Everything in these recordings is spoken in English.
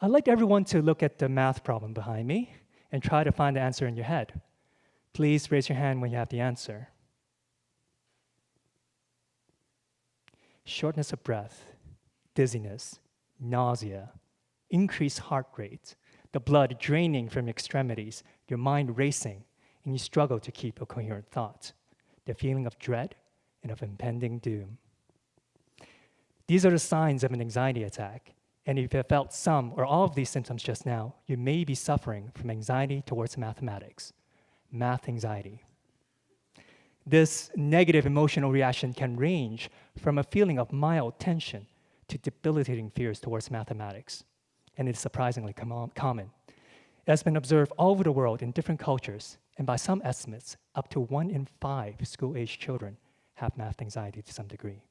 I'd like everyone to look at the math problem behind me and try to find the answer in your head. Please raise your hand when you have the answer. Shortness of breath, dizziness, nausea, increased heart rate, the blood draining from your extremities, your mind racing, and you struggle to keep a coherent thought, the feeling of dread and of impending doom. These are the signs of an anxiety attack, and if you have felt some or all of these symptoms just now, you may be suffering from anxiety towards mathematics, math anxiety. This negative emotional reaction can range from a feeling of mild tension to debilitating fears towards mathematics, and it is surprisingly common. It has been observed all over the world in different cultures, and by some estimates, up to 1 in 5 school-aged children have math anxiety to some degree.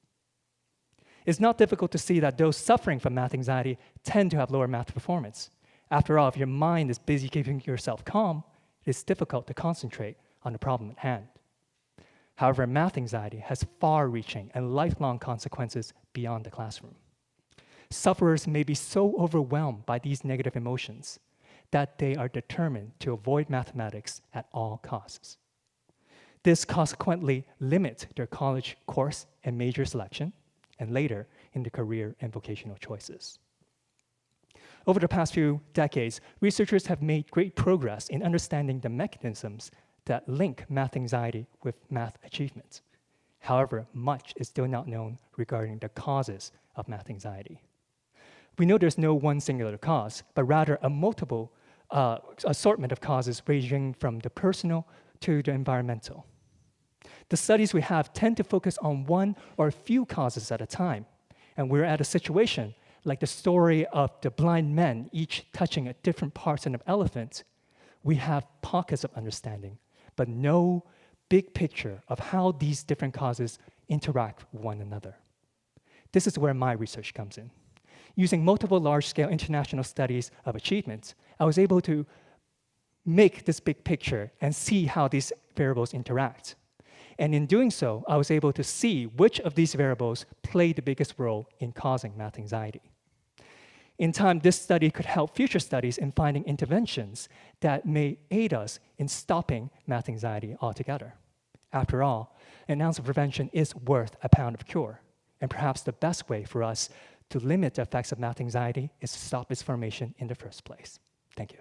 It's not difficult to see that those suffering from math anxiety tend to have lower math performance. After all, if your mind is busy keeping yourself calm, it is difficult to concentrate on the problem at hand. However, math anxiety has far-reaching and lifelong consequences beyond the classroom. Sufferers may be so overwhelmed by these negative emotions that they are determined to avoid mathematics at all costs. This consequently limits their college course and major selection, and later in their career and vocational choices. Over the past few decades, researchers have made great progress in understanding the mechanisms that link math anxiety with math achievement. However, much is still not known regarding the causes of math anxiety. We know there's no one singular cause, but rather a multiple assortment of causes ranging from the personal to the environmental. The studies we have tend to focus on one or a few causes at a time, and we're at a situation like the story of the blind men, each touching at different parts of an elephant. We have pockets of understanding, but no big picture of how these different causes interact with one another. This is where my research comes in. Using multiple large-scale international studies of achievements, I was able to make this big picture and see how these variables interact. And in doing so, I was able to see which of these variables play the biggest role in causing math anxiety. In time, this study could help future studies in finding interventions that may aid us in stopping math anxiety altogether. After all, an ounce of prevention is worth a pound of cure, and perhaps the best way for us to limit the effects of math anxiety is to stop its formation in the first place. Thank you.